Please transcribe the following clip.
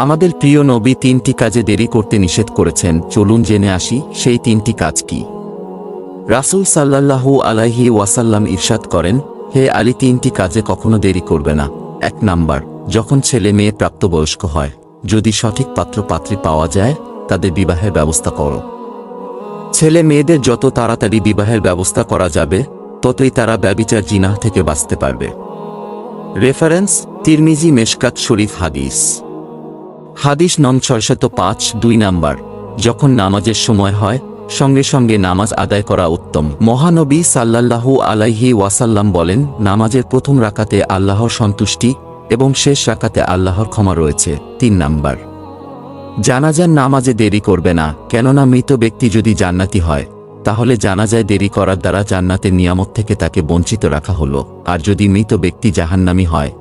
আমাদের প্রিয় নবী তিনটি কাজে দেরি করতে নিষেধ করেছেন, চলুন জেনে আসি সেই তিনটি কাজ কি। রাসূল সাল্লাল্লাহু আলাইহি ওয়াসাল্লাম ইরশাদ করেন, হে আলী, তিনটি কাজে কখনো দেরি করবে না। 1 নাম্বার, যখন ছেলে মেয়ে প্রাপ্তবয়স্ক হয়, যদি সঠিক পাত্র পাত্রী পাওয়া যায়, তাদের বিবাহের ব্যবস্থা করো। ছেলে মেয়েদের যত তাড়াতাড়ি বিবাহের ব্যবস্থা করা যাবে, ততই তারা ব্যভিচার জিনাহ থেকে বাঁচতে পারবে। রেফারেন্স: তিরমিজি মেশকাত শরীফ হাদিস। হাদিস নং 605। 2 নাম্বার, যখন নামাজের সময় হয়, সঙ্গে সঙ্গে নামাজ আদায় করা উত্তম। মহানবী সাল্লাল্লাহু আলাইহি ওয়াসাল্লাম বলেন, নামাজের প্রথম রাকাতে আল্লাহর সন্তুষ্টি এবং শেষ রাকাতে আল্লাহর ক্ষমা রয়েছে। 3 নাম্বার, জানাজার নামাজে দেরি করবে না, কেননা মৃত ব্যক্তি যদি জান্নাতি হয়, তাহলে জানাজায় দেরি করার দ্বারা জান্নাতের নিয়ামত থেকে তাকে বঞ্চিত রাখা হলো, আর যদি মৃত ব্যক্তি জাহান্নামী হয়,